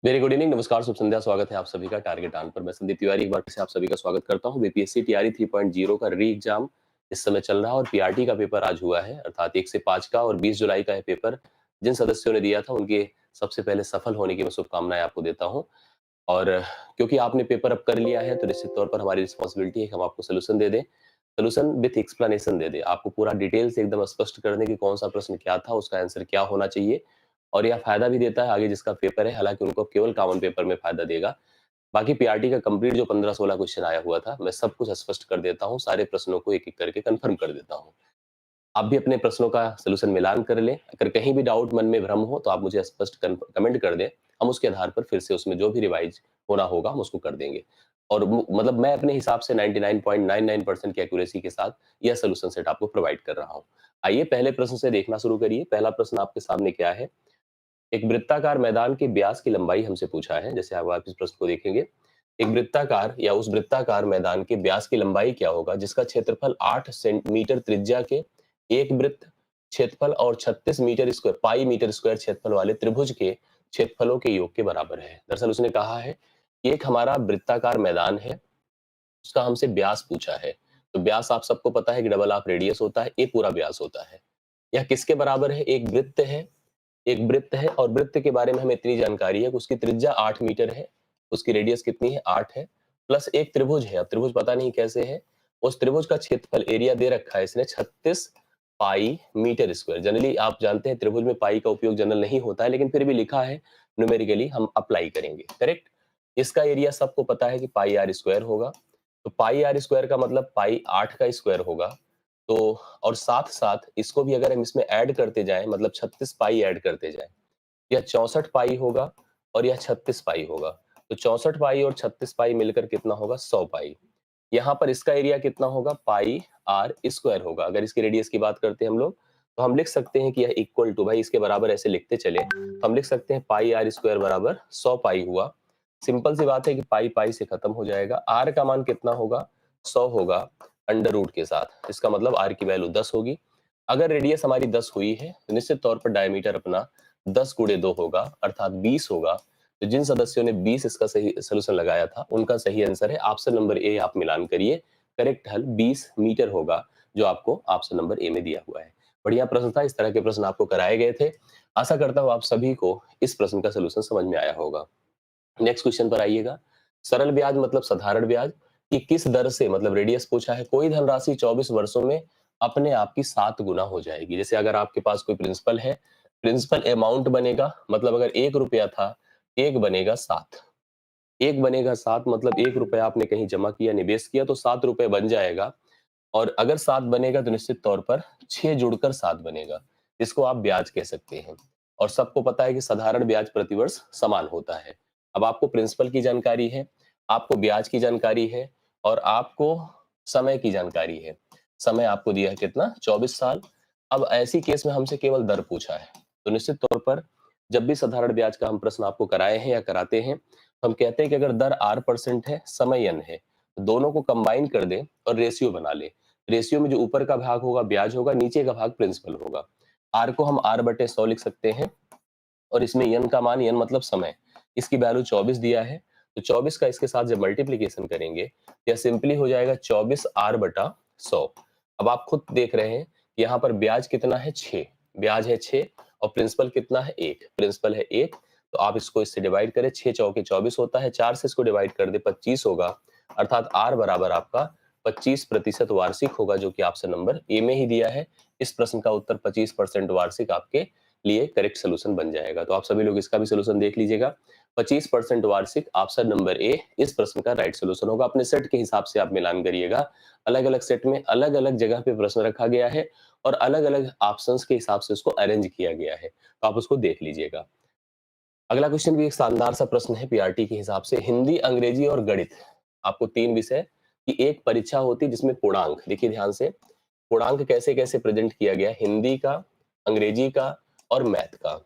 Very good evening, नमस्कार, शुभ संध्या। स्वागत है आप सभी का टारगेट ऑन पर। मैं संदीप तिवारी एक बार फिर से आप सभी का स्वागत करता हूं। बीपीएससी टीआरई 3.0 का री एग्जाम इस समय चल रहा है और पीआरटी का पेपर आज हुआ है, अर्थात 1 से 5 का, और 20 जुलाई का है पेपर। जिन सदस्यों ने दिया था उनके सबसे पहले सफल होने की मैं शुभकामनाएं आपको देता हूं। और क्योंकि आपने पेपर अब कर लिया है तो निश्चित तौर पर हमारी रिस्पॉन्सिबिलिटी है कि हम आपको सोल्यूशन दे दें, सोल्यूशन विथ एक्सप्लेनेशन दे दें, आपको पूरा डिटेल से एकदम स्पष्ट कर दें कि कौन सा प्रश्न क्या था, उसका आंसर क्या होना चाहिए। और यह फायदा भी देता है आगे जिसका पेपर है, हालांकि उनको केवल कॉमन पेपर में फायदा देगा। बाकी पीआरटी का कंप्लीट जो 15-16 क्वेश्चन आया हुआ था, मैं सब कुछ स्पष्ट कर देता हूँ, सारे प्रश्नों को एक एक करके कंफर्म कर देता हूँ। आप भी अपने प्रश्नों का सॉल्यूशन मिलान कर लें। अगर कहीं भी डाउट मन में भ्रम हो तो आप मुझे स्पष्ट कमेंट कर दें। हम उसके आधार पर फिर से उसमें जो भी रिवाइज होना होगा हम उसको कर देंगे। और मतलब मैं अपने हिसाब से 99.99% की एक्यूरेसी के साथ यह सॉल्यूशन सेट आपको प्रोवाइड कर रहा हूँ। आइए पहले प्रश्न से देखना शुरू करिए। पहला प्रश्न आपके सामने क्या है? एक वृत्ताकार मैदान के व्यास की लंबाई हमसे पूछा है। जैसे अब आप इस प्रश्न को देखेंगे, एक वृत्ताकार या उस वृत्ताकार मैदान के व्यास की लंबाई क्या होगा जिसका क्षेत्रफल 8 सेंटीमीटर त्रिज्या के एक वृत्त क्षेत्रफल और 36 metre square pi metre square क्षेत्रफल वाले त्रिभुज के क्षेत्रफलों के योग के बराबर है। दरअसल उसने कहा है कि एक हमारा वृत्ताकार मैदान है, उसका हमसे व्यास पूछा है। तो व्यास आप सबको पता है कि डबल ऑफ रेडियस होता है, ये पूरा व्यास होता है। यह किसके बराबर है? एक वृत्त है और वृत्त के बारे में हमें इतनी जानकारी है कि उसकी त्रिज्या 8 मीटर है, उसकी रेडियस कितनी है? 8 है, प्लस एक त्रिभुज है। अब त्रिभुज पता नहीं कैसे है। उस त्रिभुज का क्षेत्रफल एरिया दे रखा है इसने 36 पाई मीटर स्क्वायर। जनरली आप जानते हैं त्रिभुज में पाई का उपयोग जनरल नहीं होता है, लेकिन फिर भी लिखा है, न्यूमेरिकली हम अप्लाई करेंगे। करेक्ट। इसका एरिया सबको पता है कि पाई आर स्क्वायर होगा। तो पाई आर स्क्वायर का मतलब पाई 8 का स्क्वायर होगा। तो और साथ साथ इसको भी अगर हम इसमें ऐड करते जाएं, मतलब 36 पाई ऐड करते जाएं, यह 64 पाई होगा और यह 36 पाई होगा। तो 64 पाई और 36 पाई मिलकर कितना होगा? 100 पाई। यहाँ पर इसका एरिया कितना होगा? पाई आर स्क्वायर होगा। अगर इसकी रेडियस की बात करते हैं हम लोग, तो हम लिख सकते हैं कि यह इक्वल टू, भाई इसके बराबर ऐसे लिखते चले तो हम लिख सकते हैं पाई आर स्क्वायर बराबर 100 पाई हुआ। सिंपल सी बात है कि पाई पाई से खत्म हो जाएगा। आर का मान कितना होगा? 100 होगा अंडर रूट के साथ। इसका मतलब आर की वैल्यू 10 होगी। अगर रेडियस हमारी 10 हुई है तो निश्चित तौर पर डायमीटर अपना 10 गुणे 2 होगा, अर्थात 20 होगा। तो जिन सदस्यों ने 20 इसका सही सोल्यूशन लगाया था उनका सही आंसर है ऑप्शन नंबर ए। आप मिलान करिए, करेक्ट हल 20 मीटर होगा, जो आपको ऑप्शन नंबर ए में दिया हुआ है। बढ़िया प्रश्न था। इस तरह के प्रश्न आपको कराए गए थे। आशा करता हूं आप सभी को इस प्रश्न का सोल्यूशन समझ में आया होगा। नेक्स्ट क्वेश्चन पर आइएगा। सरल ब्याज मतलब साधारण ब्याज कि किस दर से, मतलब रेडियस पूछा है, कोई धनराशि 24 वर्षों में अपने आप की 7 गुना हो जाएगी। जैसे अगर आपके पास कोई प्रिंसिपल है, प्रिंसिपल अमाउंट बनेगा, मतलब अगर 1 रुपया था, एक बनेगा 7। एक बनेगा 7 मतलब 1 रुपया आपने कहीं जमा किया, निवेश किया, तो 7 रुपए बन जाएगा। और अगर 7 बनेगा तो निश्चित तौर पर 6 जुड़कर 7 बनेगा, जिसको आप ब्याज कह सकते हैं। और सबको पता है कि साधारण ब्याज प्रतिवर्ष समान होता है। अब आपको प्रिंसिपल की जानकारी है, आपको ब्याज की जानकारी है, और आपको समय की जानकारी है। समय आपको दिया है कितना? 24 साल। अब ऐसी केस में हमसे केवल दर पूछा है, तो निश्चित तौर पर जब भी साधारण ब्याज का हम प्रश्न आपको कराए हैं या कराते हैं, तो हम कहते हैं कि अगर दर R% है, समय N है, तो दोनों को कंबाइन कर दें और रेशियो बना ले। रेशियो में जो ऊपर का भाग होगा ब्याज होगा, नीचे का भाग प्रिंसिपल होगा। आर को हम R/100 लिख सकते हैं, और इसमें यन का मान, यन मतलब समय, इसकी वैल्यू 24 दिया है। तो 24 का इसके साथ जब मल्टीप्लीकेशन करेंगे, यह सिंपली हो जाएगा 24R/100। अब आप खुद देख रहे हैं कि यहाँ पर ब्याज कितना है? 6। ब्याज है 6 और प्रिंसिपल कितना है? 1। प्रिंसिपल है 1। तो आप इसको इससे डिवाइड करें, 6 चौके 24 होता है, 4 से इसको डिवाइड कर दे 25 होगा, अर्थात आर बराबर आपका 25% वार्षिक होगा, जो कि ऑप्शन नंबर ए में ही दिया है। इस प्रश्न का उत्तर 25% वार्षिक आपके लिए करेक्ट सोल्यूशन बन जाएगा। तो आप सभी लोग इसका भी सोल्यूशन देख लीजिएगा। 25% वार्षिक ऑप्शन नंबर ए इस प्रश्न का राइट सोल्यूशन होगा। अपने सेट के हिसाब से आप मिलान करिएगा। अलग अलग सेट में अलग अलग जगह पे प्रश्न रखा गया है और अलग अलग ऑप्शंस के हिसाब से उसको अरेंज किया गया है, तो आप उसको देख लीजिएगा। अगला क्वेश्चन भी एक शानदार सा प्रश्न है पीआरटी के हिसाब से। हिंदी, अंग्रेजी और गणित, आपको 3 विषय की एक परीक्षा होती है जिसमें पूर्णांक, देखिए ध्यान से, पूर्णांक कैसे कैसे प्रेजेंट किया गया, हिंदी का, अंग्रेजी का और मैथ का।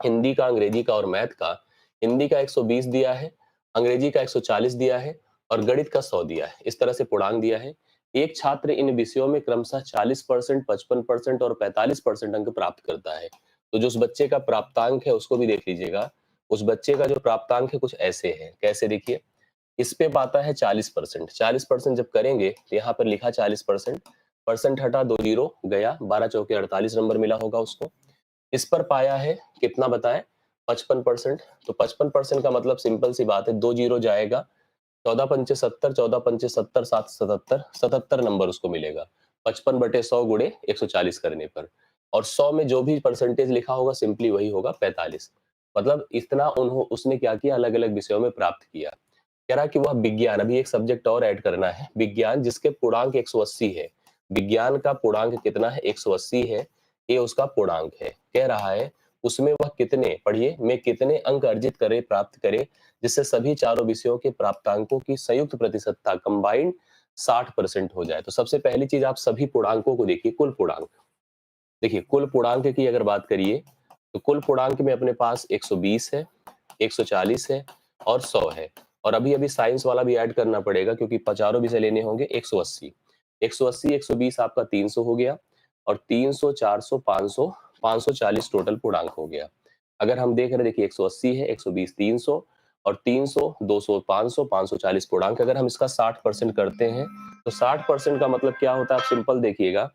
हिंदी का, अंग्रेजी का और मैथ का। हिंदी का 120 दिया है, अंग्रेजी का 140 दिया है और गणित का 100 दिया है। इस तरह से पूर्णांक दिया है। एक छात्र इन विषयों में क्रमशः 40%, 55% और 45% अंक प्राप्त करता है। तो जो उस बच्चे का प्राप्तांक है उसको भी देख लीजिएगा। उस बच्चे का जो प्राप्तांक है कुछ ऐसे है, कैसे देखिए, इस पे पाता है 40%, 40% जब करेंगे तो यहाँ पर लिखा 40%, परसेंट हटा, 2 जीरो गया, 12 चौके 48 नंबर मिला होगा उसको। इस पर पाया है कितना बताएं, 55%। तो 55% का मतलब सिंपल सी बात है, 2 जीरो जाएगा, 14 पंचे 70, 14 पंचे 70, 7 77, 77 नंबर उसको मिलेगा 55/100 गुणे 140 करने पर। और 100 में जो भी परसेंटेज लिखा होगा सिंपली वही होगा 45। मतलब इतना उसने क्या किया, अलग अलग विषयों में प्राप्त किया। कह रहा कि वह विज्ञान, अभी एक सब्जेक्ट और ऐड करना है, विज्ञान जिसके पूर्णांक 180 है। विज्ञान का पूर्णांक कितना है, 180 है, ये उसका पूर्णांक है। कह रहा है उसमें वह कितने, पढ़िए, में कितने अंक अर्जित करे, प्राप्त करे, जिससे सभी चारों विषयों के प्राप्तांकों की संयुक्त प्रतिशतता कंबाइंड 60% हो जाए। तो सबसे पहली चीज आप सभी पूर्णांकों को देखिए, कुल पूर्णांक देखिए, कुल पूर्णांक की अगर बात करिए तो कुल पूर्णांक में अपने पास 120 है, 140 है और 100 है। और अभी अभी साइंस वाला भी ऐड करना पड़ेगा क्योंकि चारों विषय लेने होंगे। 180, 180, 120 आपका 300 हो गया, और 300, 400, 500, 540 टोटल पूर्णांक हो गया। अगर हम देख रहे, देखिए 180 है, 120 300, और 300, 200, 500, 540 पूर्णांक। अगर हम इसका 60% करते हैं तो 60% का मतलब क्या होता है, आप सिंपल देखिएगा,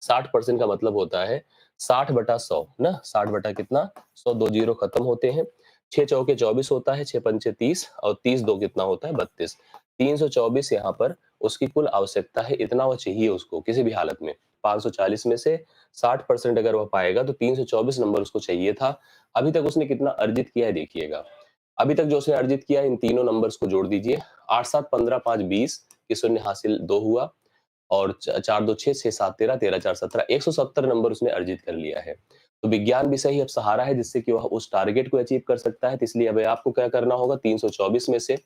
60% का मतलब होता है 60/100 ना, 60 बटा कितना, 100, 2 जीरो खत्म होते हैं, 6 चौके 24 होता है, 6 पंचे 30, और 30 दो कितना होता है, 32। 324 यहाँ पर उसकी कुल आवश्यकता है, इतना वो चाहिए उसको किसी भी हालत में। 540 में से 60% अगर वह पाएगा तो 324 नंबर उसको चाहिए था। अभी तक उसने कितना अर्जित किया है देखिएगा। अभी तक जो उसने अर्जित किया है, इन तीनों नंबर्स को जोड़ दीजिए, 8 7 15 5 20 की शून्य हासिल 2 हुआ, और 4 2 6, 6 7 13, 13 4 17, 170 नंबर उसने अर्जित कर लिया है। तो विज्ञान विषय ही अब सहारा है जिससे कि वह उस टारगेट को अचीव कर सकता है। तो इसलिए अब आपको क्या करना होगा, 324 में से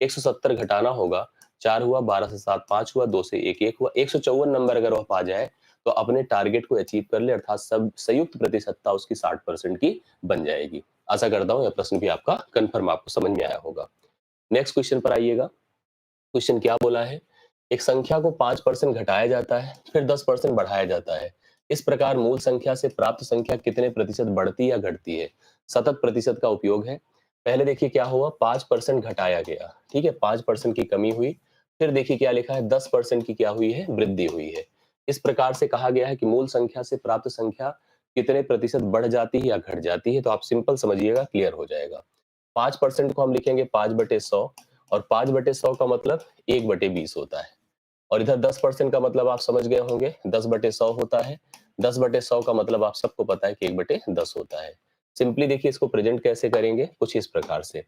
170 घटाना होगा। 4 हुआ, 12 से 7 5 हुआ, 2 से 1 1 हुआ, 154 नंबर अगर वह पा जाए तो अपने टारगेट को अचीव कर ले, अर्थात सब संयुक्त प्रतिशतता उसकी 60% की बन जाएगी। आशा करता हूं यह प्रश्न भी आपका कंफर्म, आपको समझ में आया होगा। नेक्स्ट क्वेश्चन पर आइएगा। क्वेश्चन क्या बोला है, एक संख्या को 5% घटाया जाता है, फिर 10% बढ़ाया जाता है। इस प्रकार मूल संख्या से प्राप्त संख्या कितने प्रतिशत बढ़ती या घटती है। शतक प्रतिशत का उपयोग है। पहले देखिए क्या हुआ, 5% घटाया गया, ठीक है, 5% की कमी हुई। फिर देखिए क्या लिखा है, 10% की क्या हुई है, वृद्धि हुई है। इस प्रकार से कहा गया है कि मूल संख्या से प्राप्त संख्या कितने प्रतिशत बढ़ जाती है या घट जाती है। तो आप सिंपल समझिएगा, क्लियर हो जाएगा। 5% को हम लिखेंगे 5/100, और 5/100 का मतलब 1/20 होता है। और इधर 10% का मतलब आप समझ गए होंगे, 10/100 होता है। 10/100 का मतलब आप सबको पता है कि 1/10 होता है। सिंपली देखिए इसको प्रेजेंट कैसे करेंगे, कुछ इस प्रकार से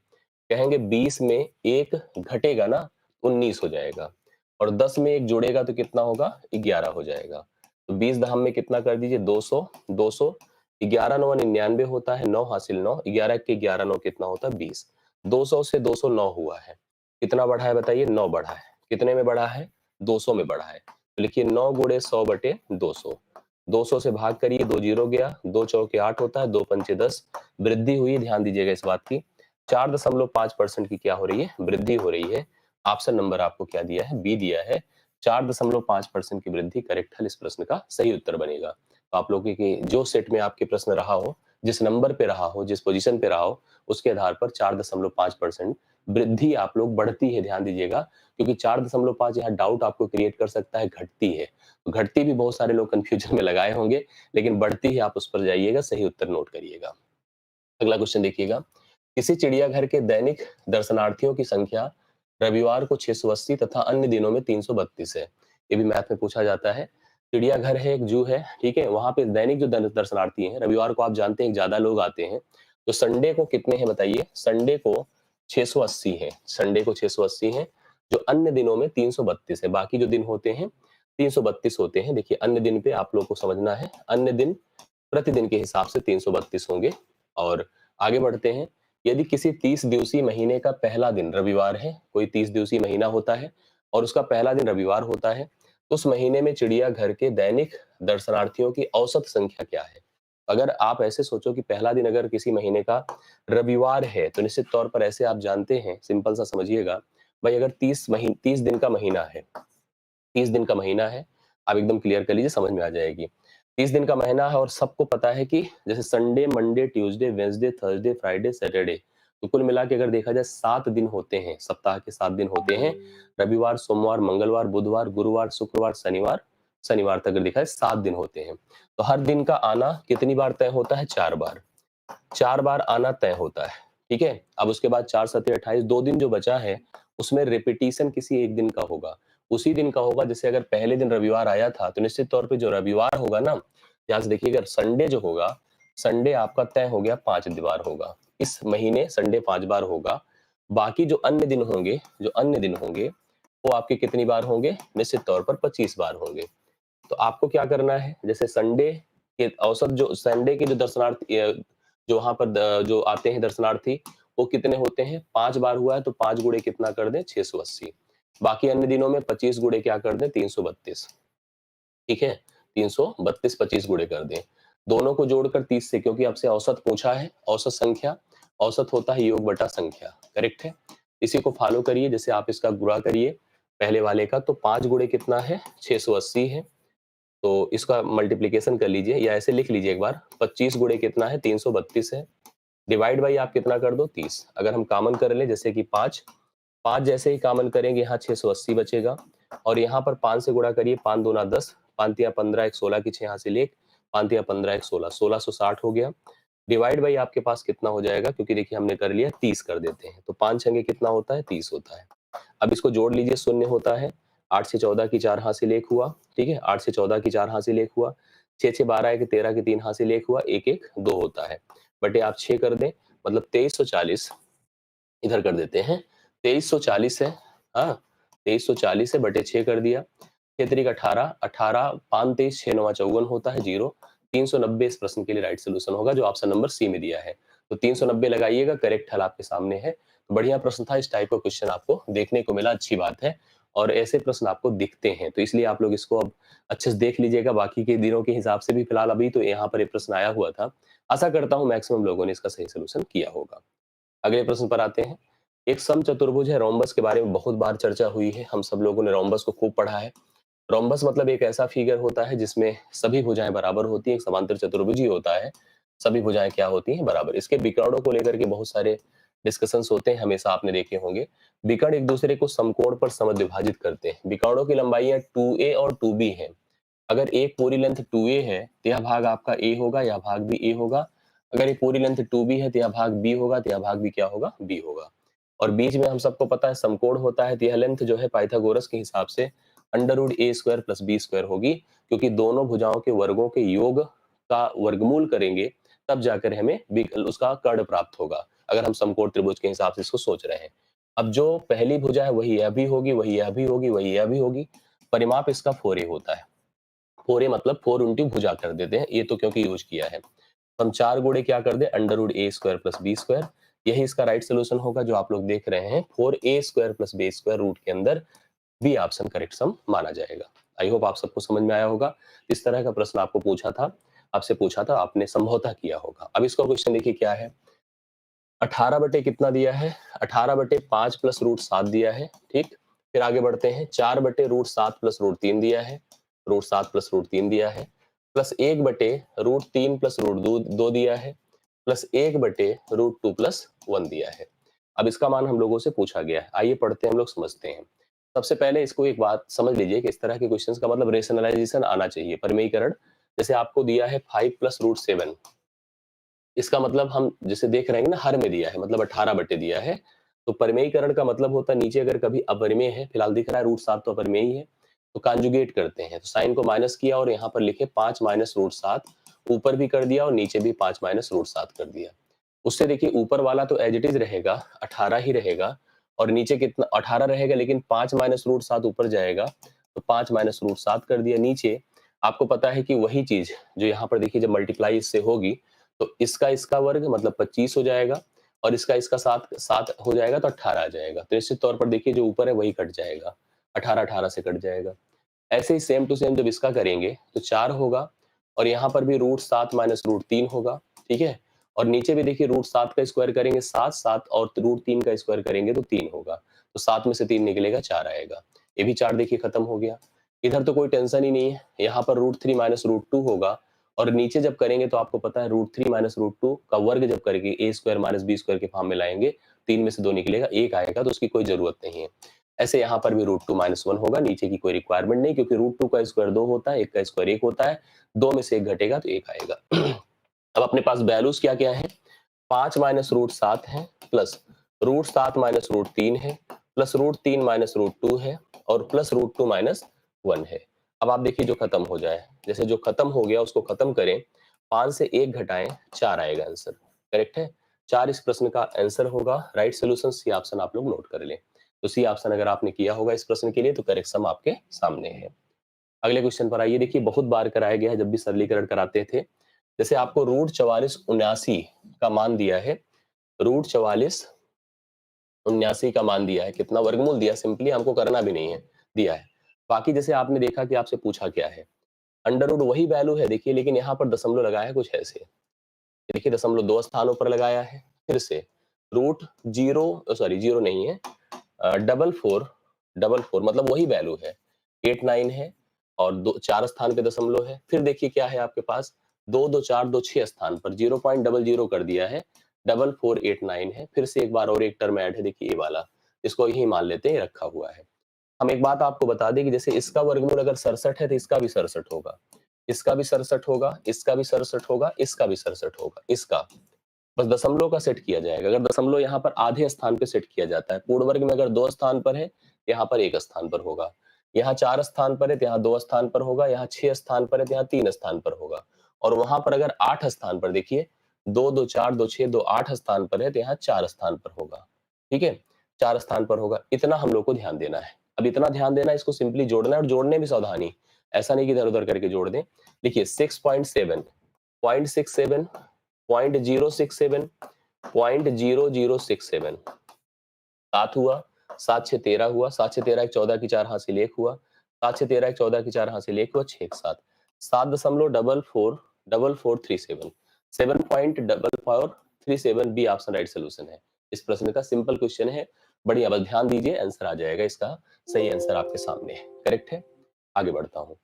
कहेंगे, 20 में 1 घटेगा ना, 19 हो जाएगा, और 10 में 1 जोड़ेगा तो कितना होगा, 11 हो जाएगा। तो 20 धाम में कितना कर दीजिए, 200, 200, 11 9 99 होता है, 9 हासिल 9, 11 के 11 9 कितना होता है, 20। 200 से 209 हुआ है, कितना बढ़ा है बताइए, 9 बढ़ा है। कितने में बढ़ा है, 200 में बढ़ा है। तो लिखिए 9 गुणे 100/200। 200 से भाग करिए, 2 जीरो गया, 2 चौके 8 होता है, 2 पंचे 10, वृद्धि हुई, ध्यान दीजिएगा इस बात की। 4.5% की क्या हो रही है, वृद्धि हो रही है। ऑप्शन नंबर आपको क्या दिया है, बी दिया है। 4.5% की वृद्धि करेक्ट हल इस प्रश्न का सही उत्तर बनेगा। तो आप लोगों के जो सेट में आपके प्रश्न रहा हो, जिस नंबर पे रहा हो, जिस पोजीशन पे रहा हो, उसके आधार पर 4.5% वृद्धि आप लोग बढ़ती है, ध्यान दीजिएगा, क्योंकि 4.5 यहाँ डाउट आपको क्रिएट कर सकता है, घटती है। तो घटती भी बहुत सारे लोग कंफ्यूजन में लगाए होंगे, लेकिन बढ़ती है, आप उस पर जाइएगा, सही उत्तर नोट करिएगा। अगला क्वेश्चन देखिएगा, किसी चिड़ियाघर के दैनिक दर्शनार्थियों की संख्या रविवार को 680 तथा अन्य दिनों में 332 है। ये भी मैथ में पूछा जाता है। चिड़ियाघर है, एक जू है, ठीक है, वहां पे दैनिक जो दर्शनार्थी हैं, रविवार को आप जानते हैं ज्यादा लोग आते हैं। तो संडे को कितने हैं बताइए, संडे को 680 है, संडे को 680 है, जो अन्य दिनों में 332 है। बाकी जो दिन होते हैं 332 होते हैं। देखिए अन्य दिन पे आप लोग को समझना है, अन्य दिन प्रतिदिन के हिसाब से 332 होंगे। और आगे बढ़ते हैं, यदि किसी 30 दिवसीय महीने का पहला दिन रविवार है, कोई 30 दिवसीय महीना होता है और उसका पहला दिन रविवार होता है, तो उस महीने में चिड़ियाघर के दैनिक दर्शनार्थियों की औसत संख्या क्या है। अगर आप ऐसे सोचो कि पहला दिन अगर किसी महीने का रविवार है, तो निश्चित तौर पर ऐसे आप जानते हैं, सिंपल सा समझिएगा भाई, अगर 30 दिन का महीना है, 30 दिन का महीना है, आप एकदम क्लियर कर लीजिए, समझ में आ जाएगी। 30 दिन का महीना है और सबको पता है कि जैसे Sunday, Monday, Tuesday, Wednesday, Thursday, Friday, Saturday, तो कुल मिला के अगर देखा जाए 7 दिन होते हैं, सप्ताह के 7 दिन होते हैं। रविवार, सोमवार, मंगलवार, बुधवार, गुरुवार, शुक्रवार, शनिवार, शनिवार तक अगर देखा जाए 7 दिन होते हैं। तो हर दिन का आना कितनी बार तय होता है? 4 बार। 4 बार आना तय होता है, ठीक है? अब उसके बाद 4 सत्ते 28, 2 दिन जो बचा है, उसमें रिपिटिशन किसी एक दिन का होगा। उसी दिन का होगा, जैसे अगर पहले दिन रविवार आया था, तो निश्चित तौर पे जो रविवार होगा ना, ध्यान से देखिएगा, संडे जो होगा, संडे आपका तय हो गया 5 बार होगा। इस महीने संडे 5 बार होगा। बाकी जो अन्य दिन होंगे, वो आपके कितनी बार होंगे? निश्चित तौर पर 25 बार होंगे। तो आपको क्या करना है, जैसे संडे के औसत, जो संडे के जो दर्शनार्थी जो वहां पर जो आते हैं दर्शनार्थी, वो कितने होते हैं? 5 बार हुआ है तो 5 गुणे कितना कर दें? 680। बाकी अन्य दिनों में 25 गुणे क्या कर दें? 332। ठीक है, 332 25 गुणे कर दें। दोनों को जोड़कर 30 से, क्योंकि आपसे औसत पूछा है, औसत संख्या, औसत होता है योग बटा संख्या, करेक्ट है। इसी को फॉलो करिए, जैसे आप इसका गुणा करिए पहले वाले का, तो 5 गुणे कितना है? 680 है। तो इसका मल्टीप्लीकेशन कर लीजिए, या ऐसे लिख लीजिए एक बार, 25 गुणे कितना है? 332 है। डिवाइड बाई आप कितना कर दो? 30। अगर हम कॉमन कर लें, जैसे कि 5, 5 जैसे ही कॉमन करेंगे, यहाँ 680 बचेगा, और यहाँ पर 5 से गुणा करिए, 5 दूना 10, 5 तिया 15, एक 16 की 6 यहाँ से ले, 5 तिया 15, एक 16, 1660 हो गया। डिवाइड बाई आपके पास कितना हो जाएगा? क्योंकि देखिए हमने कर लिया, 30 कर देते हैं, तो 5 छंगे कितना होता है? 30 होता है। अब इसको जोड़ लीजिए, शून्य होता है। 8 से 14 की 4 हासिल 1 हुआ, ठीक है, 8 से 14 की 4 हासिल 1 हुआ, 6 6 12 की 13 की 3 हासिल 1 हुआ, 1 1 2 होता है, बटे आप 6 कर दें, मतलब 2340। इधर कर देते हैं, 2340 है, हाँ, 2340 है, बटे 6 कर दिया, 6 त्रिक 18, 18 5 23, 6 9 54 होता है, 0। 390 इस प्रश्न के लिए राइट सोल्यूशन होगा, जो ऑप्शन नंबर सी में दिया है। तो 390 लगाइएगा, करेक्ट हल आपके सामने है। तो बढ़िया प्रश्न था, इस टाइप का क्वेश्चन आपको देखने को मिला, अच्छी बात है। और ऐसे प्रश्न आपको दिखते हैं, तो इसलिए आप लोग इसको अब अच्छे से देख लीजिएगा। बाकी के दिनों के हिसाब से भी फिलहाल अभी तो यहाँ पर ये प्रश्न आया हुआ था। आशा करता हूँ मैक्सिमम लोगों ने इसका सही सोल्यूशन किया होगा। अगले प्रश्न पर आते हैं। एक समचतुर्भुज है, रोम्बस के बारे में बहुत बार चर्चा हुई है, हम सब लोगों ने रोम्बस को खूब पढ़ा है। रोम्बस मतलब एक ऐसा फिगर होता है जिसमें सभी भुजाएं बराबर होती हैं, एक समांतर चतुर्भुज ही होता है, सभी भुजाएं क्या होती हैं? बराबर। इसके विकर्णों को लेकर के बहुत सारे डिस्कशंस होते हैं, हमेशा आपने देखे होंगे। विकर्ण एक दूसरे को समकोण पर समद्विभाजित करते हैं। विकर्णों की लंबाइयां 2a और 2b हैं। अगर एक पूरी लेंथ 2a है, तो यह भाग आपका a होगा, यह भाग भी a होगा। अगर एक पूरी लेंथ 2b है, तो यह भाग b होगा, तो यह भाग भी क्या होगा? b होगा। और बीच में हम सबको पता है समकोण होता है, तो यह लेंथ जो है पाइथागोरस के हिसाब से अंडर रूट ए स्क्वायर प्लस बी स्क्वायर होगी, क्योंकि दोनों भुजाओं के वर्गों के योग का वर्गमूल करेंगे, तब जाकर हमें उसका कर्ण प्राप्त होगा, अगर हम समकोण त्रिभुज के हिसाब से इसको सोच रहे हैं। अब जो पहली भुजा है वही यह भी होगी, वही यह भी होगी, वही यह भी होगी। परिमाप इसका 4a होता है। 4a मतलब 4 इंटू भुजा कर देते हैं, ये तो क्योंकि यूज किया है। हम 4 गुणे क्या कर दे? अंडर रूट ए स्क्वायर प्लस बी स्क्वायर। यही इसका राइट सोल्यूशन होगा, जो आप लोग देख रहे हैं, 4a square plus B square root के अंदर बी ऑप्शन करेक्ट सम माना जाएगा। आई होप आप सबको समझ में आया होगा। इस तरह का प्रश्न आपको पूछा था, आपसे पूछा था, आपने संभवतः किया होगा। अब इसका क्वेश्चन देखिए क्या है। 18 बटे कितना दिया है? 18 बटे 5 प्लस रूट 7 दिया है, ठीक। फिर आगे बढ़ते हैं, 4 बटे रूट 7 प्लस रूट 3 दिया है, रूट 7 प्लस रूट 3 दिया है, प्लस 1 बटे रूट 3 प्लस रूट 2 दिया है, प्लस 1 बटे रूट 2 प्लस 1 दिया है। अब इसका मान हम लोगों से पूछा गया है, आइए पढ़ते हैं, हम लोग समझते हैं। सबसे पहले इसको एक बात समझ लीजिए कि इस तरह के क्वेश्चंस का मतलब रेशनलाइजेशन आना चाहिए, परिमेयीकरण। जैसे आपको दिया है 5 प्लस रूट 7, इसका मतलब हम जैसे देख रहे हैं ना, हर में दिया है, मतलब 18 बटे दिया है। तो परिमेयीकरण का मतलब होता है, नीचे अगर कभी अपरिमेय है, फिलहाल दिख रहा है रूट 7 तो अपरिमेय ही है, तो कॉन्जुगेट करते हैं, तो साइन को माइनस किया और यहाँ पर लिखे 5 माइनस रूट 7, ऊपर भी कर दिया और नीचे भी 5 माइनस रूट 7 कर दिया। उससे देखिए ऊपर वाला तो एज इट इज रहेगा, 18 ही रहेगा, और नीचे कितना? 18 रहेगा, लेकिन 5 माइनस रूट 7 ऊपर जाएगा, तो 5 माइनस रूट 7 कर दिया। नीचे आपको पता है कि वही चीज जो यहाँ पर देखिए जब मल्टीप्लाई इससे होगी, तो इसका वर्ग मतलब 25 हो जाएगा, और इसका 7 7 हो जाएगा, तो 18 आ जाएगा। तो निश्चित तौर पर देखिए जो ऊपर है वही कट जाएगा, 18 18 से कट जाएगा। ऐसे ही सेम टू सेम जब इसका करेंगे तो 4 होगा, और यहाँ पर भी रूट 7 माइनस रूट 3 होगा, ठीक है। और नीचे भी देखिए रूट 7 का स्क्वायर करेंगे 7 7, और रूट 3 का स्क्वायर करेंगे तो 3 होगा, तो 7 में से 3 निकलेगा, 4 आएगा। ये भी 4 देखिए खत्म हो गया। इधर तो कोई टेंशन ही नहीं है, यहाँ पर √3 माइनस √2 होगा और नीचे जब करेंगे तो आपको पता है √3 माइनस √2 का वर्ग जब करेंगे a square minus b square के फॉर्म में लाएंगे, 3 में से 2 निकलेगा, 1 आएगा, तो उसकी कोई जरूरत नहीं है। ऐसे यहाँ पर भी √2 माइनस 1 होगा, नीचे की कोई रिक्वायरमेंट नहीं, क्योंकि √2 का स्क्वायर 2 होता है, 1 का स्क्वायर 1 होता है, 2 में से 1 घटेगा तो 1 आएगा। अब अपने पास वैल्यूज क्या क्या है, 5 माइनस √7 है, प्लस √7 माइनस √3 है, प्लस √3 माइनस √2 है, और प्लस √2 माइनस 1 है। अब आप देखिए जो खत्म हो जाए, जैसे जो खत्म हो गया उसको खत्म करें, 5 से 1 घटाएं, 4 आएगा आंसर। करेक्ट है, 4 इस प्रश्न का आंसर होगा। राइट सोल्यूशन सी ऑप्शन आप लोग नोट कर लें। तो सी ऑप्शन अगर आपने किया होगा इस प्रश्न के लिए तो करेक्ट सम आपके सामने है। अगले क्वेश्चन पर आइए। देखिए बहुत बार कराया गया है जब भी सरलीकरण कराते थे। जैसे आपको √4479 का मान दिया है, √4479 का मान दिया है, कितना वर्गमूल दिया, सिंपली हमको करना भी नहीं है, दिया है। बाकी जैसे आपने देखा कि आपसे पूछा क्या है, अंडर रूट वही वैल्यू है देखिए, लेकिन यहाँ पर दशमलव लगाया है कुछ ऐसे, देखिए दशमलव 2 स्थानों पर लगाया है। फिर से रूट जीरो, सॉरी जीरो नहीं है, डबल फोर मतलब वही वैल्यू है, 89 है, और 4 स्थान पे दशमलव है। फिर देखिए क्या है आपके पास, 2 2 4 2 6 स्थान पर 0.00 कर दिया है, 4489 है। फिर से एक बार और एक टर्म ऐड है, देखिए ये वाला, इसको यही मान लेते हैं, रखा हुआ है। हम एक बात आपको बता दें कि जैसे इसका वर्गमूल अगर 67 है तो इसका भी 67 होगा, इसका भी 67 होगा, इसका भी 67 होगा, इसका भी 67 होगा, इसका बस दशमलव का सेट किया जाएगा। अगर दशमलव यहाँ पर आधे स्थान पे सेट किया जाता है, पूर्ण वर्ग में अगर 2 स्थान पर है, यहाँ पर 1 स्थान पर होगा, यहाँ 4 स्थान पर है तो यहाँ 2 स्थान पर होगा, यहाँ 6 स्थान पर है तो यहाँ 3 स्थान पर होगा, और वहां पर अगर 8 स्थान पर, देखिए 2 2 4 2 6 2 8 स्थान पर है तो यहाँ 4 स्थान पर होगा। ठीक है, 4 स्थान पर होगा। इतना हम लोग को ध्यान देना है। अब इतना ध्यान देना है, इसको सिंपली जोड़ना है, और जोड़ने में सावधानी, ऐसा नहीं कि इधर उधर करके जोड़ दें। देखिए 6.7, 0.67, 0.067, 0.0067, 7 हुआ, 7 6 13 हुआ, 7 6 13 1 14 की 4 हासिल 1 हुआ, 7 6 13 1 14 की 4 हासिल 1 हुआ, 6 1 7, 7.4437, 7.4437 बी ऑप्शन राइट सोल्यूशन है। इस प्रश्न का सिंपल क्वेश्चन है, बढ़िया, बस ध्यान दीजिए, आंसर आ जाएगा इसका। सही आंसर आपके सामने है, करेक्ट है। आगे बढ़ता हूँ।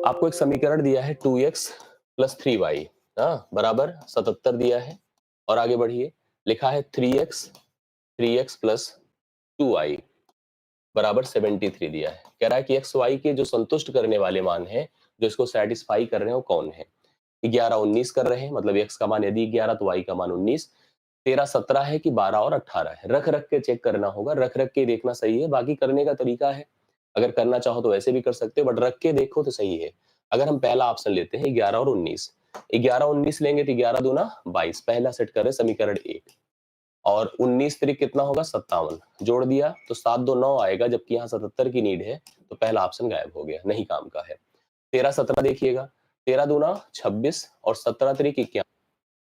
आपको एक समीकरण दिया है 2x प्लस 3y, हाँ, बराबर 77 दिया है, और आगे बढ़िए, लिखा है 3x प्लस 2y बराबर 73 दिया है। कह रहा है कि एक्स वाई के जो संतुष्ट करने वाले मान है, जो इसको सेटिस्फाई कर रहे हैं, वो कौन है। 11 19 कर रहे हैं, मतलब एक्स का मान यदि 11 तो वाई का मान 19, 13 17 है कि 12 और 18 है। रख रख के चेक करना होगा, रख रख के देखना सही है, बाकी करने का तरीका है, अगर करना चाहो तो वैसे भी कर सकते हो, बट रख के देखो तो सही है। अगर हम पहला ऑप्शन लेते हैं 11 और 19, 11 19 लेंगे तो 11 दूना 22, पहला सेट करें समीकरण 1, और 19 त्रिक कितना होगा 57, जोड़ दिया तो 7 2 9 आएगा, जबकि यहाँ 77 की नीड है, तो पहला ऑप्शन गायब हो गया, नहीं काम का है। 13 17 देखिएगा, 13 दूना 26 और 17 त्रिक 21,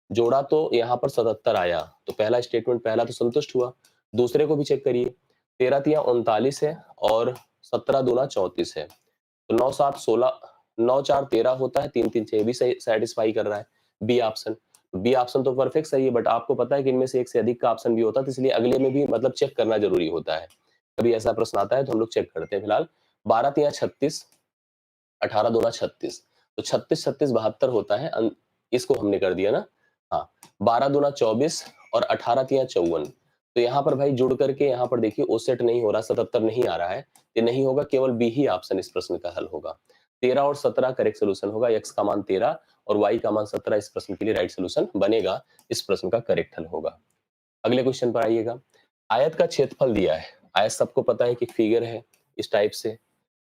जोड़ा तो यहाँ पर 77 आया, तो पहला स्टेटमेंट पहला तो संतुष्ट हुआ। दूसरे को भी चेक करिए, 13 तिया 39 है और 17 दूना 34 है, तो 9 7 16, 9 4 13 होता है, 3 3 6 भी सेटिस्फाई कर रहा है। बी ऑप्शन, बी ऑप्शन तो परफेक्ट सही है, बट आपको पता है कि इनमें से एक से अधिक का ऑप्शन भी होता है, तो इसलिए अगले में भी मतलब चेक करना जरूरी होता है। कभी ऐसा प्रश्न आता है तो हम लोग चेक करते हैं। फिलहाल 12 तिया 36, 18 दूना 36, तो 36 36 72 होता है, इसको हमने कर दिया ना। हाँ, 12 दूना 24 और 18 तिया 54, तो यहाँ पर भाई जुड़ करके यहाँ पर देखिए ओसेट नहीं हो रहा, 77 नहीं आ रहा है, ये नहीं होगा, केवल बी ही ऑप्शन इस प्रश्न का हल होगा। 13 और 17 करेक्ट सोल्यूशन होगा, एक्स का मान 13 और वाई का मान 17 इस प्रश्न के लिए राइट सोल्यूशन बनेगा, इस प्रश्न का करेक्ट हल होगा। अगले क्वेश्चन पर आइएगा। आयत का क्षेत्रफल दिया है, आयत सबको पता है कि फिगर है इस टाइप से,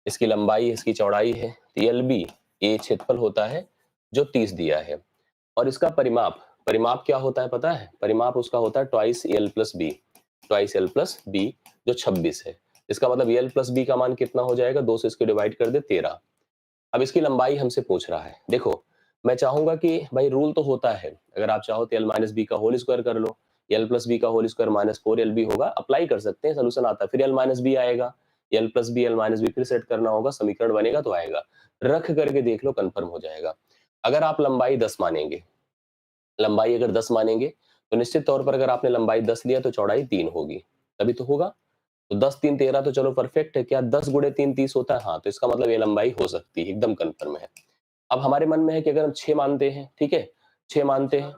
इसकी लंबाई है, इसकी चौड़ाई है, एल बी, ये क्षेत्रफल होता है जो 30 दिया है, और इसका परिमाप, परिमाप क्या होता है पता है, परिमाप उसका होता है twice L plus B, twice L plus B, जो 26 है। इसका मतलब एल प्लस बी का मान कितना हो जाएगा, 2 से इसको डिवाइड कर दे 13। अब इसकी लंबाई हमसे पूछ रहा है। देखो मैं चाहूंगा कि भाई रूल तो होता है, अगर आप चाहो तो एल माइनस बी का होल स्क्वायर कर लो, एल प्लस बी का whole square minus 4 L B होगा, अप्लाई कर सकते हैं, सोल्यूशन आता है, फिर एल माइनस बी आएगा, L plus B L minus B फिर सेट करना होगा, समीकरण बनेगा तो आएगा, रख करके देख लो कंफर्म हो जाएगा। अगर आप लंबाई 10 मानेंगे, लंबाई अगर 10 मानेंगे तो निश्चित तौर पर अगर आपने लंबाई 10 लिया तो चौड़ाई 3 होगी, तभी तो होगा। तो 10 3 13 तो चलो परफेक्ट है। क्या 10 गुणे 3 30 होता है? हाँ, तो इसका मतलब ये लंबाई हो सकती है, एकदम कन्फर्म है। अब हमारे मन में है कि अगर हम 6 मानते हैं, ठीक है? 6 मानते हैं।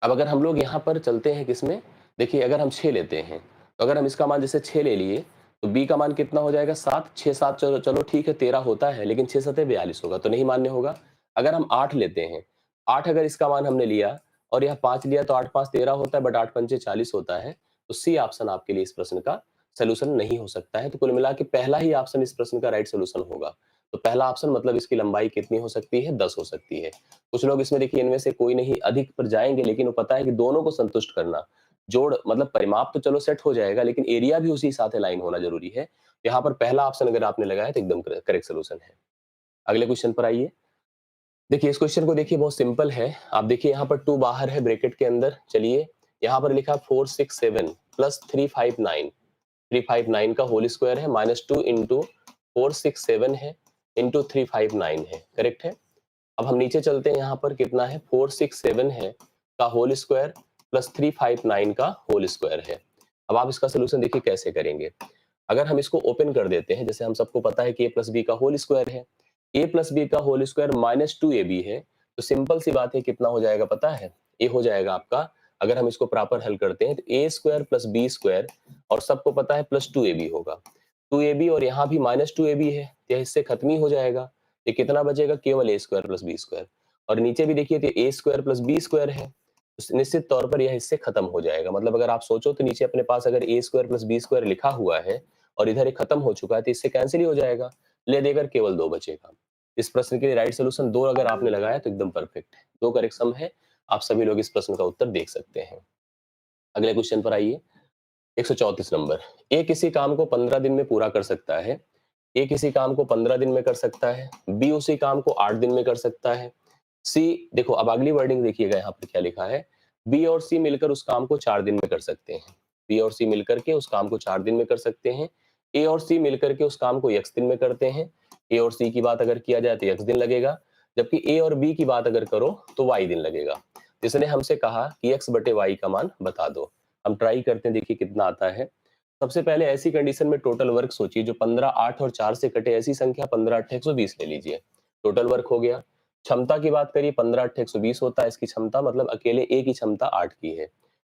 अब अगर हम लोग यहाँ पर चलते हैं किसमें, देखिए अगर हम 6 लेते हैं, तो अगर हम इसका मान जैसे 6 ले लिए, तो b का मान कितना हो जाएगा 7, 6 7 चलो चलो ठीक है 13 होता है, लेकिन 6 सते 42 होगा, तो नहीं मान्य होगा। अगर हम 8 लेते हैं, 8 अगर इसका मान हमने लिया और यह 5 लिया तो 8 5 13 होता है, बट 8 पंचे 40 होता है, तो सी ऑप्शन आपके लिए इस प्रश्न का सॉल्यूशन नहीं हो सकता है। तो कुल मिला के पहला ही ऑप्शन इस प्रश्न का राइट सॉल्यूशन होगा। तो पहला ऑप्शन मतलब इसकी लंबाई कितनी हो सकती है? 10 हो सकती है। कुछ लोग इसमें देखिए इनमें से कोई नहीं अधिक पर जाएँगे, लेकिन वो पता है कि दोनों को संतुष्ट करना, जोड़ मतलब परिमाप तो चलो सेट हो जाएगा, लेकिन एरिया भी उसी साथ अलाइन होना ज़रूरी है। यहाँ पर पहला ऑप्शन अगर आपने लगाया तो एकदम करेक्ट सॉल्यूशन है। अगले क्वेश्चन पर आइए। देखिए इस क्वेश्चन को देखिए बहुत सिंपल है। आप देखिए यहाँ पर 2 बाहर है ब्रैकेट के अंदर। चलिए यहाँ पर लिखा 467 प्लस 359, 359 का होल स्क्वायर है, -2 इंटू 467 है इंटू 359 है, करेक्ट है? अब हम नीचे चलते हैं, यहाँ पर कितना है 467 है का होल स्क्वायर प्लस 359 का होल स्क्वायर है। अब आप इसका सोल्यूशन देखिए कैसे करेंगे। अगर हम इसको ओपन कर देते हैं, जैसे हम सबको पता है कि ए प्लस बी का होल स्क्वायर है, ए प्लस बी का whole square minus two A B है, तो सिंपल सी बात है कितना हो जाएगा पता है? ए हो जाएगा आपका, अगर हम इसको प्रॉपर हल करते हैं तो ए स्क्वायर प्लस बी स्क्वायर, और सबको पता है प्लस टू ए बी होगा, टू ए बी, और यहाँ भी माइनस टू ए बी है, यह इससे खत्म ही हो जाएगा। ये कितना बचेगा? केवल ए स्क्वायर प्लस बी स्क्वायर। और नीचे भी देखिए तो ए स्क्वायर प्लस बी स्क्वायर है, तो निश्चित तौर पर यह इससे खत्म हो जाएगा। मतलब अगर आप सोचो तो नीचे अपने पास अगर ए स्क्वायर प्लस बी स्क्वायर लिखा हुआ है और इधर ये खत्म हो चुका है, तो इससे कैंसिल ही हो जाएगा, ले देकर केवल दो बचेगा। इस प्रश्न के लिए राइट सोल्यूशन दो अगर आपने लगाया तो एकदम परफेक्ट है, दो करेक्ट सम है। आप सभी लोग इस प्रश्न का उत्तर देख सकते हैं। अगले क्वेश्चन पर आइए। 134 नंबर। ए किसी काम को 15 दिन में पूरा कर सकता है, ए किसी काम को 15 दिन में कर सकता है, बी उसी काम को 8 दिन में कर सकता है, सी, देखो अब अगली वर्डिंग देखिएगा यहाँ पर क्या लिखा है, बी और सी मिलकर उस काम को 4 दिन में कर सकते हैं, बी और सी मिलकर के उस काम को 4 दिन में कर सकते हैं, ए और सी मिलकर के उस काम को x दिन में करते हैं, ए और सी की बात अगर किया जाए तो x दिन लगेगा, जबकि ए और बी की बात अगर करो तो y दिन लगेगा। इसने हमसे कहा कि x बटे y का मान बता दो। हम ट्राई करते हैं, देखिए कितना आता है। सबसे पहले ऐसी कंडीशन में टोटल वर्क सोचिए, जो 15 8 और 4 से कटे ऐसी संख्या 15 8 120 ले लीजिए, टोटल वर्क हो गया। क्षमता की बात करिए, 15 8 120 होता है इसकी क्षमता, मतलब अकेले ए की क्षमता 8 की है।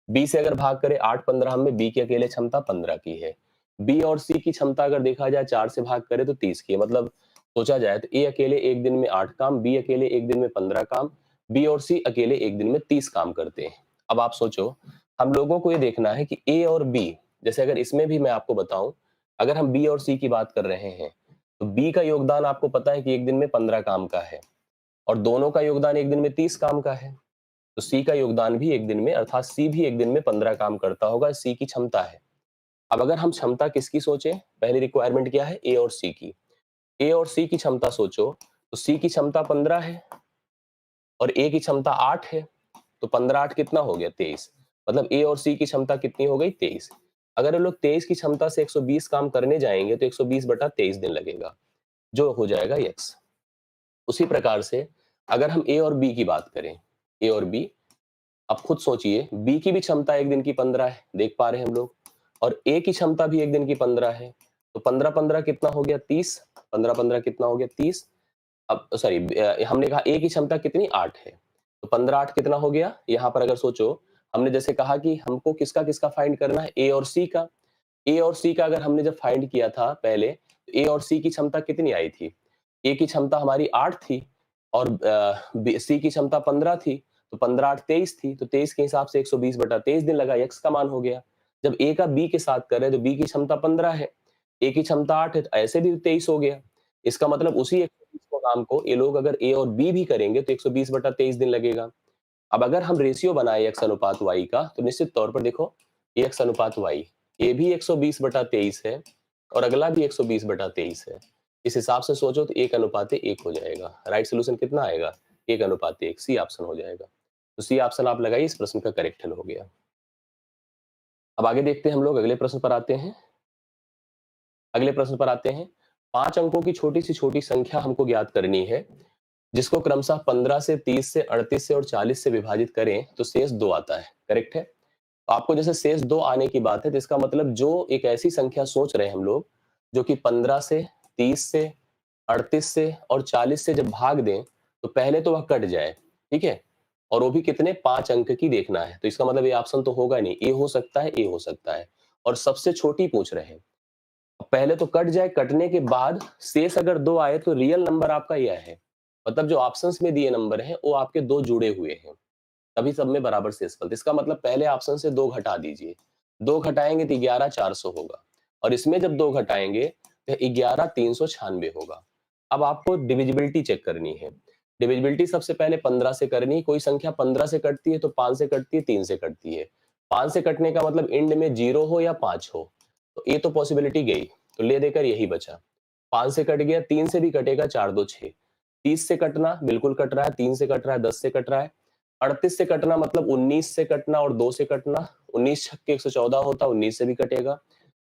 बी से अगर भाग करें 8 15 में, बी की अकेले क्षमता 15 की है। बी और सी की क्षमता अगर देखा जाए 4 से भाग करें तो 30 की है, मतलब सोचा जाए तो ए अकेले एक दिन में 8 काम, बी अकेले एक दिन में 15 काम, बी और सी अकेले एक दिन में 30 काम करते हैं। अब आप सोचो, हम लोगों को ये देखना है कि ए और बी, जैसे अगर इसमें भी मैं आपको बताऊं, अगर हम बी और सी की बात कर रहे हैं, तो बी का योगदान आपको पता है कि एक दिन में 15 काम का है, और दोनों का योगदान एक दिन में 30 काम का है। तो सी का योगदान भी एक दिन में, अर्थात सी भी एक दिन में 15 काम करता होगा, सी की क्षमता है। अब अगर हम क्षमता किसकी सोचें, पहली रिक्वायरमेंट क्या है? ए और सी की। ए और सी की क्षमता सोचो, तो सी की क्षमता 15 है और ए की क्षमता 8 है, तो 15 8 कितना हो गया? 23। मतलब ए और सी की क्षमता कितनी हो गई? 23। अगर ये लोग 23 की क्षमता से 120 काम करने जाएंगे तो 120 बटा 23 दिन लगेगा, जो हो जाएगा x। उसी प्रकार से अगर हम ए और बी की बात करें, ए और बी, अब खुद सोचिए, बी की भी क्षमता एक दिन की 15 है, देख पा रहे हैं हम लोग, और ए की क्षमता भी एक दिन की 15 है, तो 15 15 कितना हो गया? 30। 15 15 कितना हो गया? 30। अब सॉरी, हमने कहा ए की क्षमता कितनी? 8 है, तो 15 8 कितना हो गया? यहाँ पर अगर सोचो, हमने जैसे कहा कि हमको किसका किसका फाइंड करना है? ए और सी का। ए और सी का अगर हमने जब फाइंड किया था पहले, ए और सी की क्षमता कितनी आई थी? ए की क्षमता हमारी 8 थी और सी की क्षमता 15 थी, तो 15 8 23 थी, तो 23 के हिसाब से 120 बटा 23 दिन लगा, x का मान हो गया। जब ए का बी के साथ कर रहे हैं तो बी की क्षमता 15 है, ए की क्षमता 8 है, तो ऐसे भी 23 हो गया। इसका मतलब उसी 120 को काम को ये लोग अगर ए और बी भी करेंगे तो 120/23 दिन लगेगा। अब अगर हम रेशियो बनाए x अनुपात y का तो निश्चित तौर पर देखो x अनुपात y ये भी 120/23 है और अगला भी 120/23 है। इस हिसाब से सोचो तो 1:1 हो जाएगा। राइट सोल्यूशन कितना आएगा? 1:1। सी ऑप्शन हो जाएगा। तो सी ऑप्शन आप लगाइए, इस प्रश्न का करेक्ट हल हो गया। अब आगे देखते हैं, हम लोग अगले प्रश्न पर आते हैं। अगले प्रश्न पर आते हैं। 5 अंकों की छोटी सी छोटी संख्या हमको ज्ञात करनी है, जिसको क्रमशः 15 से 30 से 38 से और 40 से विभाजित करें तो शेष 2 आता है। करेक्ट है? तो आपको जैसे शेष 2 आने की बात है तो इसका मतलब जो एक ऐसी संख्या सोच रहे हैं हम लोग जो कि 15 से 30 से 38 से और 40 से जब भाग दें तो पहले तो वह कट जाए, ठीक है? और वो भी कितने 5 अंक की देखना है। तो इसका मतलब ये ऑप्शन तो होगा नहीं, ए हो सकता है, ए हो सकता है और सबसे छोटी पूछ रहे हैं। पहले तो कट जाए, कटने के बाद शेष अगर 2 आए तो रियल नंबर आपका यह है। मतलब जो ऑप्शंस में दिए नंबर हैं वो आपके 2 जुड़े हुए हैं, तभी सब में बराबर शेषफल। इसका मतलब पहले ऑप्शन से 2 घटा दीजिए। 2 घटाएंगे तो 11,400 होगा और इसमें जब 2 घटाएंगे तो 11,396 होगा। अब आपको डिविजिबिलिटी चेक करनी है। डिविजिबिलिटी सबसे पहले 15 से करनी है। कोई संख्या 15 से कटती है तो 5 से कटती है, 3 से कटती है। 5 से कटने का मतलब एंड में 0 हो या 5 हो, तो ये तो पॉसिबिलिटी गई, तो ले देकर यही बचा। 5 से कट गया, 3 से भी कटेगा, 4 2 6। 30 से कटना बिल्कुल कट रहा है, 3 से कट रहा है, 10 से कट रहा है। 38 से कटना मतलब 19 से कटना और 2 से कटना। 19 छक्के 114 होता, 19 से भी कटेगा।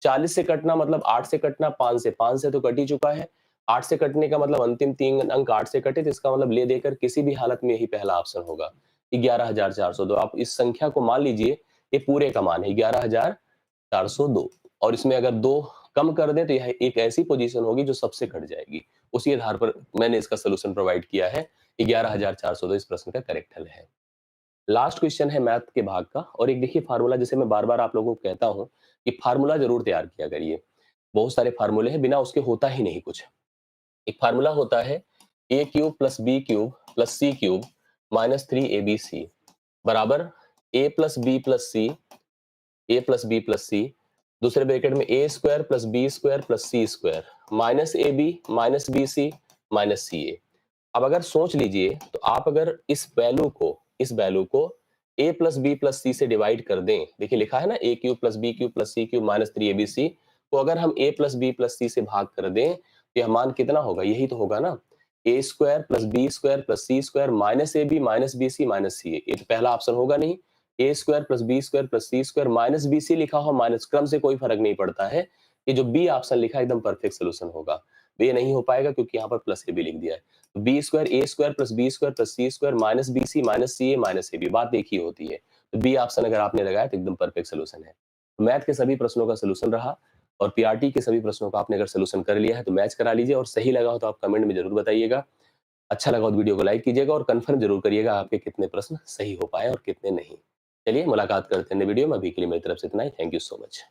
40 से कटना मतलब 8 से कटना, 5 से तो कट ही चुका है। 8 से कटने का मतलब अंतिम 3 अंक 8 से कटे, तो इसका मतलब ले देकर किसी भी हालत में यही पहला ऑप्शन होगा। 11,402। आप इस संख्या को मान लीजिए ये पूरे का मान है 11,402 और इसमें अगर 2 कम कर दें तो यह एक ऐसी पोजीशन होगी जो सबसे कट जाएगी। उसी आधार पर मैंने इसका सॉल्यूशन प्रोवाइड किया है। 11,402 इस प्रश्न का करेक्ट हल है। लास्ट क्वेश्चन है मैथ के भाग का और एक देखिए फार्मूला, जैसे मैं बार-बार आप लोगों को कहता हूं कि फार्मूला जरूर तैयार किया करिए। बहुत सारे फार्मूले हैं, बिना उसके होता ही नहीं कुछ। एक फार्मूला होता है a cube plus B cube plus C cube minus 3abc बराबर a plus B plus C, A plus B plus C, दूसरे ब्रैकेट में A square plus B square plus C square minus A B minus B C minus C A. अब अगर सोच लीजिए तो आप अगर इस वैल्यू को a plus B plus C से डिवाइड कर दें, देखिए लिखा है ना a cube plus B cube plus C cube minus 3abc, तो अगर हम a plus B plus C से भाग कर दें तो यह मान कितना होगा? यही तो होगा ना, A square plus B square plus C square minus A B minus B C minus C A. ये तो पहला ऑप्शन होगा नहीं। A square plus B square plus C square minus B C लिखा हो, माइनस क्रम से कोई फर्क नहीं पड़ता है। ये जो बी ऑप्शन लिखा है एकदम परफेक्ट सोल्यूशन होगा। तो ये नहीं हो पाएगा क्योंकि यहाँ पर प्लस ए बी लिख दिया है। तो B square A square plus B square plus C square minus B C minus C A minus A B, बात एक ही होती है। तो बी ऑप्शन अगर आपने लगाया तो एकदम परफेक्ट सोल्यूशन है। मैथ के सभी प्रश्नों का सोल्यूशन रहा और पीआरटी के सभी प्रश्नों का आपने अगर सोल्यूशन कर लिया है तो मैच करा लीजिए और सही लगा हो तो आप कमेंट में जरूर बताइएगा। अच्छा लगा तो वीडियो को लाइक कीजिएगा और कंफर्म जरूर करिएगा आपके कितने प्रश्न सही हो पाए और कितने नहीं। चलिए मुलाकात करते हैं नए वीडियो में। अभी के लिए मेरी तरफ से इतना ही। Thank you so much.